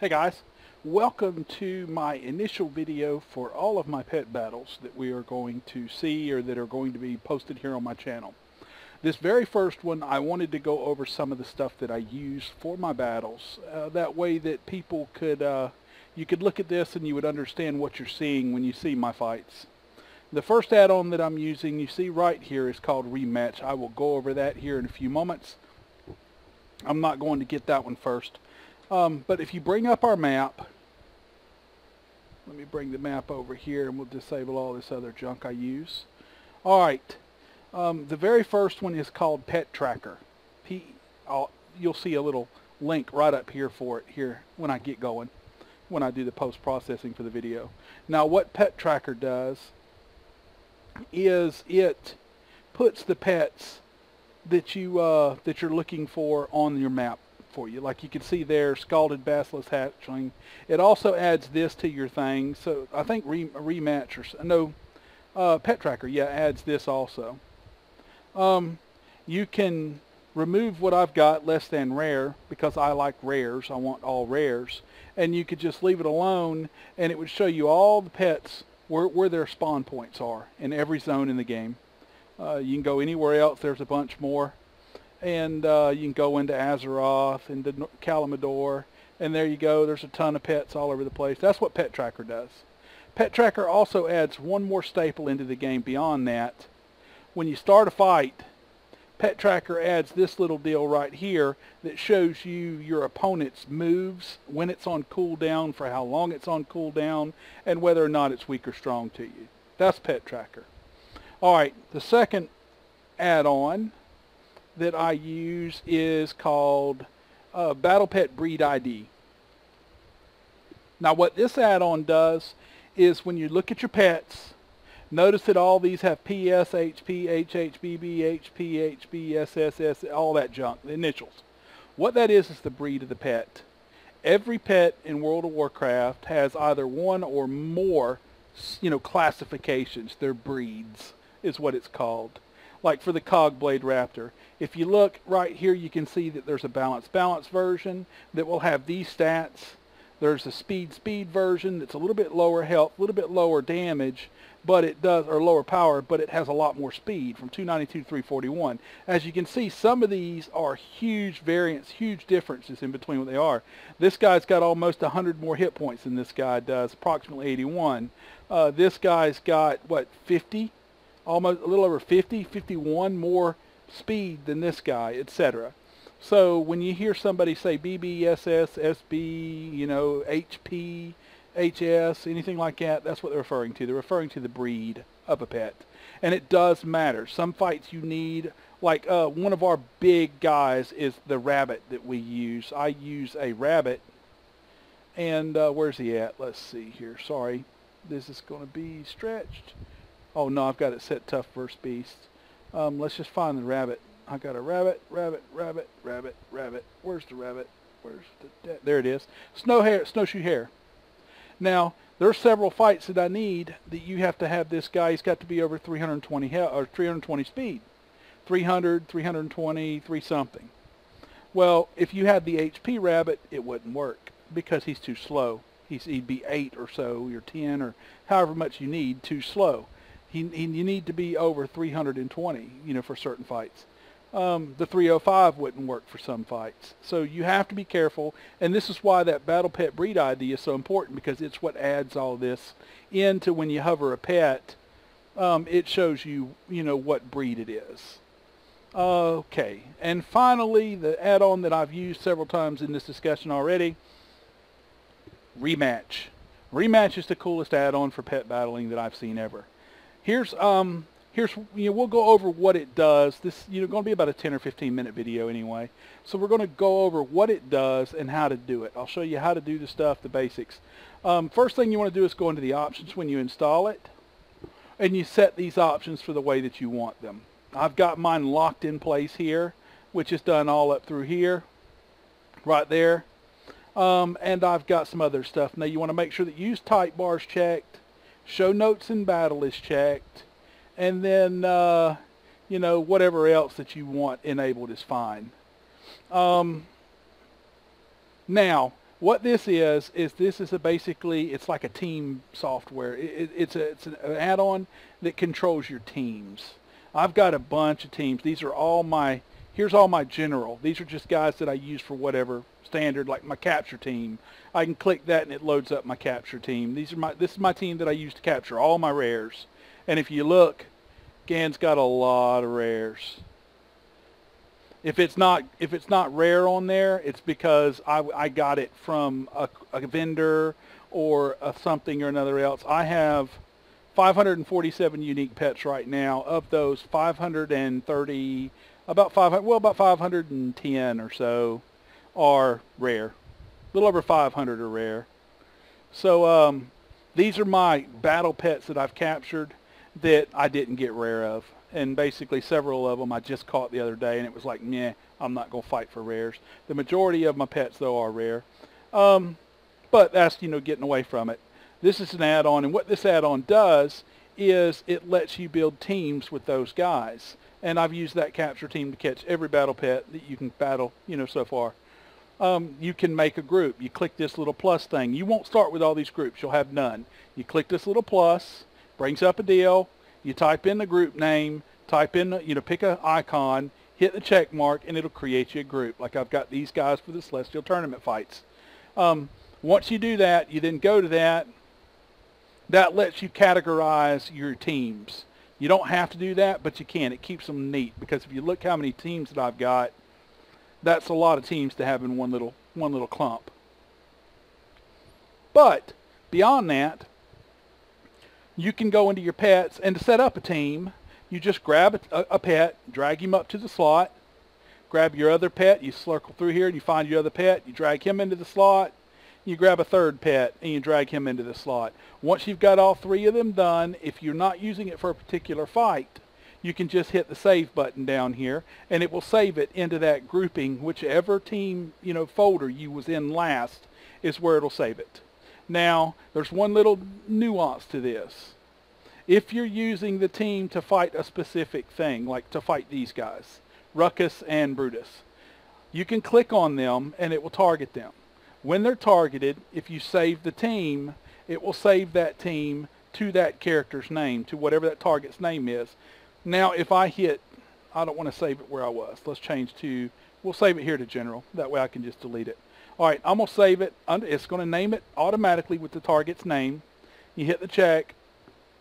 Hey guys, welcome to my initial video for all of my pet battles that we are going to see or that are going to be posted here on my channel. This very first one, I wanted to go over some of the stuff that I use for my battles. That way that people could, you could look at this and you would understand what you're seeing when you see my fights. The first add-on that I'm using, you see right here, is called Rematch. I will go over that here in a few moments. I'm not going to get that one first. But if you bring up our map, let me bring the map over here and we'll disable all this other junk I use. Alright, the very first one is called Pet Tracker. You'll see a little link right up here for it here when I get going, when I do the post-processing for the video. Now what Pet Tracker does is it puts the pets that you're looking for on your map for you. Like you can see there, Scalded Basilisk Hatchling. It also adds this to your thing. So I think Rematch Pet Tracker, yeah, adds this also. You can remove what I've got, less than rare, because I like rares. I want all rares. And you could just leave it alone and it would show you all the pets where their spawn points are in every zone in the game. You can go anywhere else. There's a bunch more. And you can go into Azeroth, into Kalimdor, and there you go. There's a ton of pets all over the place. That's what Pet Tracker does. Pet Tracker also adds one more staple into the game beyond that. When you start a fight, Pet Tracker adds this little deal right here that shows you your opponent's moves, when it's on cooldown, for how long it's on cooldown, and whether or not it's weak or strong to you. That's Pet Tracker. Alright, the second add-on that I use is called Battle Pet Breed ID. Now what this add-on does is when you look at your pets, notice that all these have PS, HP, HHBB, HP, HB, SSS, all that junk, the initials. What that is the breed of the pet. Every pet in World of Warcraft has either one or more, classifications. They're breeds is what it's called. Like for the Cogblade Raptor, if you look right here, you can see that there's a balance version that will have these stats. There's a speed version that's a little bit lower health, a little bit lower damage, but it does, or lower power, but it has a lot more speed, from 292 to 341. As you can see, some of these are huge variants, huge differences in between what they are. This guy's got almost 100 more hit points than this guy does, approximately 81. This guy's got, what, 50? Almost a little over 50, 51 more speed than this guy, etc. So when you hear somebody say BB, SS, SB, HP, HS, anything like that, that's what they're referring to. They're referring to the breed of a pet. And it does matter. Some fights you need, like one of our big guys is the rabbit that we use. I use a rabbit. And where's he at? Let's see here. Sorry. This is going to be stretched. Oh no, I've got it set tough versus beast. Let's just find the rabbit. I got a rabbit. Where's the rabbit? There it is. Snowshoe hare. Now, there's several fights that I need that you have to have this guy. He's got to be over 320 or 320 speed. 300, 320, 3 something. Well, if you had the HP rabbit, it wouldn't work because he's too slow. He'd be 8 or so, or 10, or however much you need, too slow. You need to be over 320, for certain fights. The 305 wouldn't work for some fights. So you have to be careful, and this is why that Battle Pet Breed ID is so important, because it's what adds all this into when you hover a pet. It shows you, what breed it is. Okay, and finally, the add-on that I've used several times in this discussion already, Rematch. Rematch is the coolest add-on for pet battling that I've seen ever. Here's we'll go over what it does. This going to be about a 10 or 15 minute video anyway. So we're going to go over what it does and how to do it. I'll show you how to do the stuff, the basics. First thing you want to do is go into the options when you install it, and you set these options for the way that you want them. I've got mine locked in place here, which is done all up through here, right there. And I've got some other stuff. Now you want to make sure that use type bar is checked, show notes in battle is checked, and then whatever else that you want enabled is fine. Now What this is this is basically, it's like a team software. It's an add-on that controls your teams. I've got a bunch of teams. These are all my, here's all my general. These are just guys that I use for whatever standard, like my capture team. I can click that and it loads up my capture team. This is my team that I use to capture all my rares. And if you look, Gan's got a lot of rares. If it's not rare on there, it's because I got it from a vendor or something or another else. I have 547 unique pets right now. Of those, 530, about 510 or so are rare. A little over 500 are rare. So these are my battle pets that I've captured that I didn't get rare of. And basically several of them I just caught the other day, and it was like, meh, I'm not going to fight for rares. The majority of my pets, though, are rare. But that's, getting away from it. This is an add-on, and what this add-on does is it lets you build teams with those guys. And I've used that capture team to catch every battle pet that you can battle, so far. You can make a group. You click this little plus thing. You won't start with all these groups. You'll have none. You click this little plus, brings up a deal. You type in the group name, type in, pick an icon, hit the check mark, and it'll create you a group. Like I've got these guys for the Celestial Tournament fights. Once you do that, you then go to that. That lets you categorize your teams. You don't have to do that, but you can. It keeps them neat, because if you look how many teams that I've got, that's a lot of teams to have in one little clump. But beyond that, you can go into your pets, and to set up a team, you just grab a pet, drag him up to the slot, grab your other pet, you circle through here and you find your other pet, you drag him into the slot, you grab a third pet and you drag him into the slot. Once you've got all three of them done, if you're not using it for a particular fight, you can just hit the save button down here, and it will save it into that grouping. Whichever team, folder you was in last is where it'll save it. Now, there's one little nuance to this. If you're using the team to fight a specific thing, like to fight these guys, Ruckus and Brutus, you can click on them and it will target them. When they're targeted, if you save the team, it will save that team to that character's name, to whatever that target's name is. Now, if I hit, I don't want to save it where I was. Let's change to, we'll save it here to general. That way I can just delete it. All right, I'm going to save it. It's going to name it automatically with the target's name. You hit the check.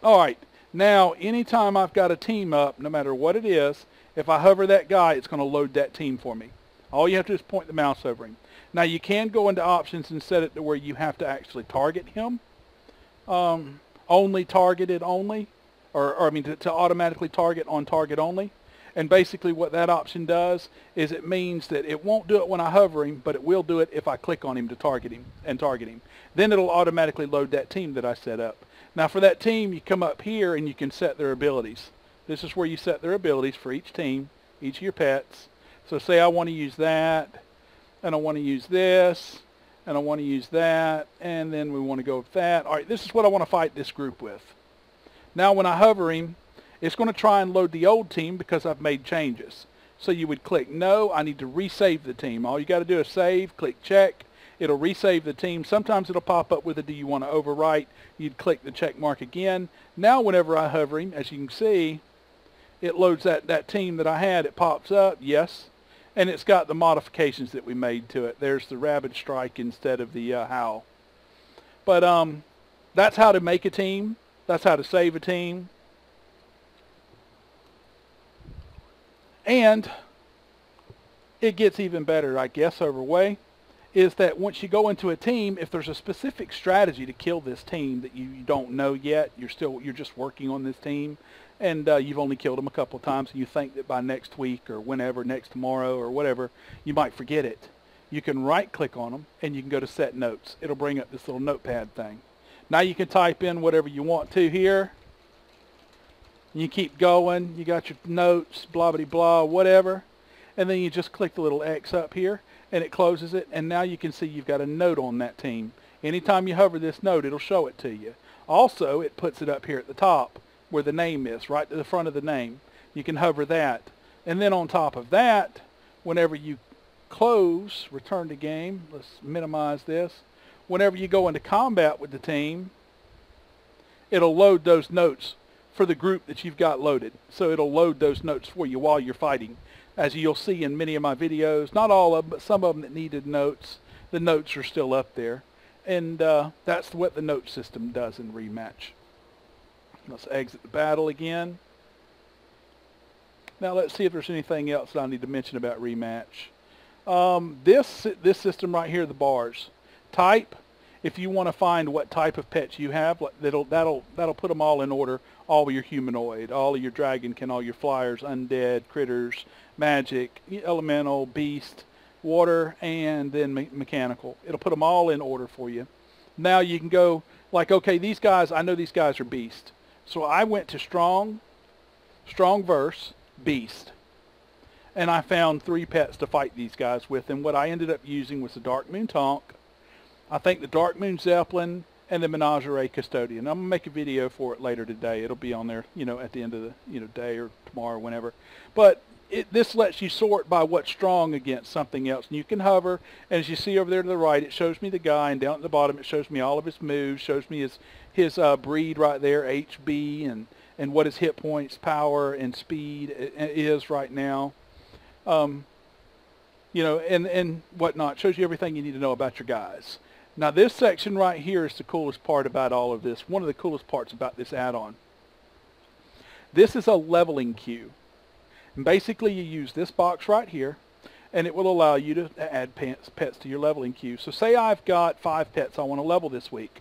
All right, now anytime I've got a team up, no matter what it is, if I hover that guy, it's going to load that team for me. All you have to do is point the mouse over him. Now, you can go into options and set it to where you have to actually target him. Only targeted only, or to automatically target on target only. And basically what that option does is it means that it won't do it when I hover him, but it will do it if I click on him to target him and target him. Then it'll automatically load that team that I set up. Now for that team, you come up here and you can set their abilities. This is where you set their abilities for each team, each of your pets. So say I want to use that, and I want to use this, and I want to use that, and then we want to go with that. All right, this is what I want to fight this group with. Now when I hover him, it's going to try and load the old team because I've made changes. So you would click no, I need to resave the team. All you got to do is save, click check. It'll resave the team. Sometimes it'll pop up with a do you want to overwrite. You'd click the check mark again. Now whenever I hover him, as you can see, it loads that team that I had. It pops up, yes. And it's got the modifications that we made to it. There's the Rabid Strike instead of the Howl. But that's how to make a team. That's how to save a team. And it gets even better, I guess, overway, is that once you go into a team, if there's a specific strategy to kill this team that you don't know yet, you're just working on this team, and you've only killed them a couple of times, and you think that by next week or whenever, next tomorrow or whatever, you might forget it. You can right-click on them, and you can go to Set Notes. It'll bring up this little notepad thing. Now you can type in whatever you want to here. You keep going, you got your notes, blah, blah, blah, whatever. And then you just click the little X up here, and it closes it. And now you can see you've got a note on that team. Anytime you hover this note, it'll show it to you. Also, it puts it up here at the top where the name is, right to the front of the name. You can hover that. And then on top of that, whenever you close, return to game. Let's minimize this. Whenever you go into combat with the team, it'll load those notes for the group that you've got loaded. So it'll load those notes for you while you're fighting. As you'll see in many of my videos, not all of them, but some of them that needed notes, the notes are still up there. And that's what the note system does in Rematch. Let's exit the battle again. Now let's see if there's anything else that I need to mention about Rematch. This system right here, the bars. Type, if you want to find what type of pets you have, that'll put them all in order. All of your humanoid, all of your dragonkin, all your flyers, undead, critters, magic, elemental, beast, water, and then mechanical. It'll put them all in order for you. Now you can go like, okay, these guys, I know these guys are beast. So I went to strong verse, beast. And I found 3 pets to fight these guys with. And what I ended up using was the Dark Moon Tonk, I think the Dark Moon Zeppelin, and the Menagerie Custodian. I'm going to make a video for it later today. It'll be on there, at the end of the day or tomorrow, whenever. But this lets you sort by what's strong against something else. And you can hover, and as you see over there to the right, it shows me the guy, and down at the bottom it shows me all of his moves, shows me his breed right there, HB, and what his hit points, power, and speed is right now. And whatnot. Shows you everything you need to know about your guys. Now this section right here is the coolest part about all of this. One of the coolest parts about this add-on. This is a leveling queue. And basically you use this box right here, and it will allow you to add pets to your leveling queue. So say I've got 5 pets I want to level this week.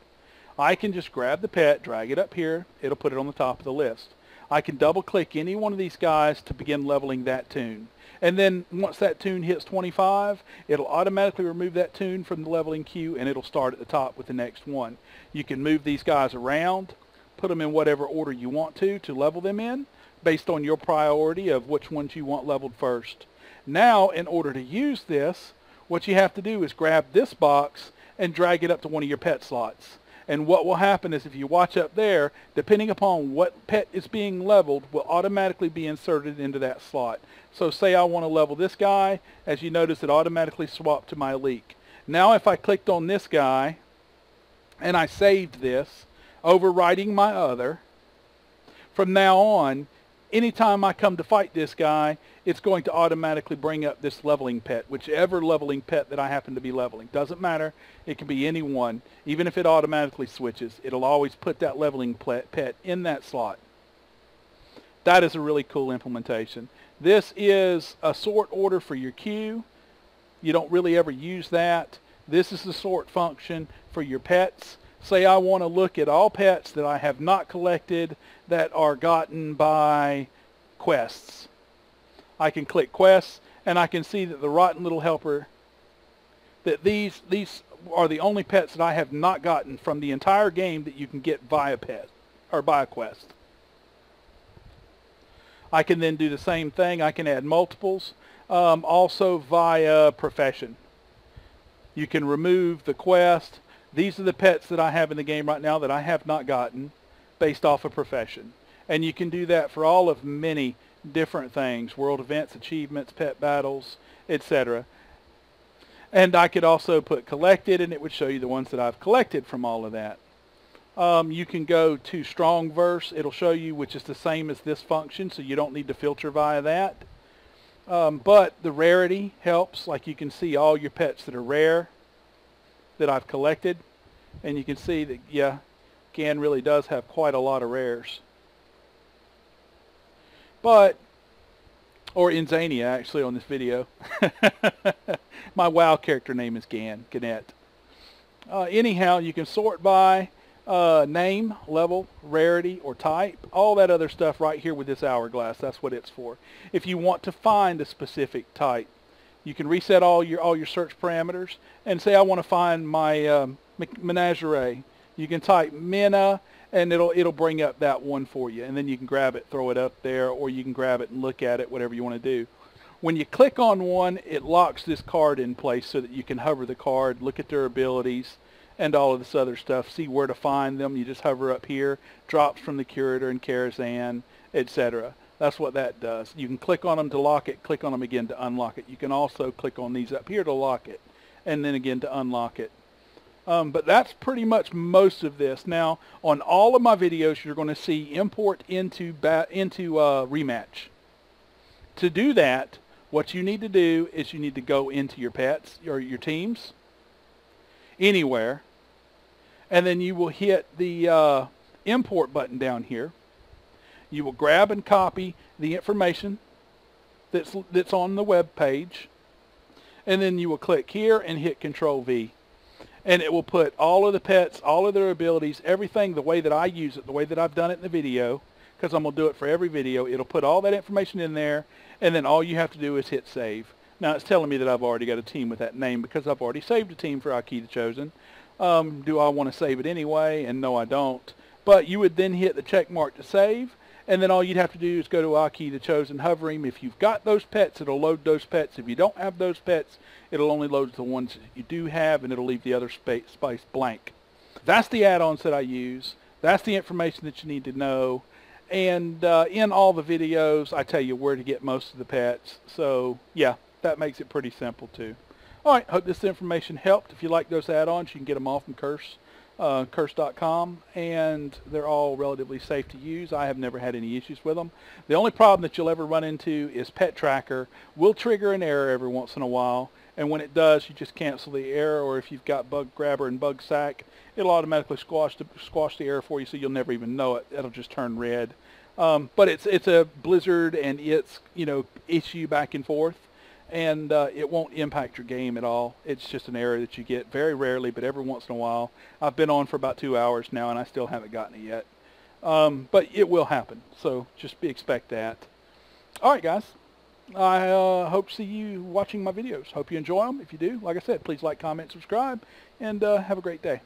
I can just grab the pet, drag it up here, it'll put it on the top of the list. I can double click any one of these guys to begin leveling that toon. And then once that toon hits 25, it'll automatically remove that toon from the leveling queue, and it'll start at the top with the next one. You can move these guys around, put them in whatever order you want to level them in, based on your priority of which ones you want leveled first. Now, in order to use this, what you have to do is grab this box and drag it up to one of your pet slots. And what will happen is, if you watch up there, depending upon what pet is being leveled, will automatically be inserted into that slot. So say I want to level this guy, as you notice it automatically swapped to my elite. Now if I clicked on this guy, and I saved this, overwriting my other, from now on, anytime I come to fight this guy, it's going to automatically bring up this leveling pet, whichever leveling pet that I happen to be leveling. Doesn't matter. It can be any one. Even if it automatically switches, it'll always put that leveling pet in that slot. That is a really cool implementation. This is a sort order for your queue. You don't really ever use that. This is the sort function for your pets. Say I want to look at all pets that I have not collected that are gotten by quests. I can click quests, and I can see that the Rotten Little Helper, that these are the only pets that I have not gotten from the entire game that you can get via pet or by a quest. I can then do the same thing. I can add multiples, also via profession. You can remove the quest. These are the pets that I have in the game right now that I have not gotten based off of profession. And you can do that for all of many different things, world events, achievements, pet battles, etc. And I could also put collected, and it would show you the ones that I've collected from all of that. You can go to strong verse. It'll show you, which is the same as this function, so you don't need to filter via that. But the rarity helps. Like you can see all your pets that are rare that I've collected, and you can see that, yeah, Gan really does have quite a lot of rares. But, or Inzainia actually on this video. My WoW character name is Gannett. Anyhow, you can sort by name, level, rarity, or type. All that other stuff right here with this hourglass. That's what it's for. If you want to find a specific type, you can reset all your search parameters and say I want to find my menagerie. You can type Mena, and it'll bring up that one for you, and then you can grab it, throw it up there, or you can grab it and look at it, whatever you want to do. When you click on one, it locks this card in place so that you can hover the card, look at their abilities, and all of this other stuff. See where to find them. You just hover up here, drops from the curator and Karazhan, etc. That's what that does. You can click on them to lock it, click on them again to unlock it. You can also click on these up here to lock it, and then again to unlock it. But that's pretty much most of this. Now, on all of my videos, you're going to see import into Rematch. To do that, what you need to do is you need to go into your pets or your teams, anywhere, and then you will hit the import button down here. You will grab and copy the information that's on the web page, and then you will click here and hit Control V, and it will put all of the pets, all of their abilities, everything the way that I use it, the way that I've done it in the video, because I'm going to do it for every video. It'll put all that information in there, and then all you have to do is hit save. Now it's telling me that I've already got a team with that name because I've already saved a team for Aki the Chosen. Do I want to save it anyway? And no, I don't. But you would then hit the check mark to save, and then all you'd have to do is go to Aki the Chosen, hover him. If you've got those pets, it'll load those pets. If you don't have those pets, it'll only load the ones that you do have, and it'll leave the other space blank. That's the add-ons that I use. That's the information that you need to know. And in all the videos, I tell you where to get most of the pets. So, yeah, that makes it pretty simple, too. All right, hope this information helped. If you like those add-ons, you can get them all from curse.com, and they're all relatively safe to use. I have never had any issues with them. The only problem that you'll ever run into is Pet Tracker will trigger an error every once in a while, and when it does, you just cancel the error, or if you've got Bug Grabber and Bug Sack, it'll automatically squash the error for you, so you'll never even know it. It'll just turn red. But it's a Blizzard and its issue back and forth, and it won't impact your game at all. It's just an error that you get very rarely, but every once in a while. I've been on for about 2 hours now, and I still haven't gotten it yet. But it will happen, so just expect that. All right, guys. I hope to see you watching my videos. Hope you enjoy them. If you do, like I said, please like, comment, subscribe, and have a great day.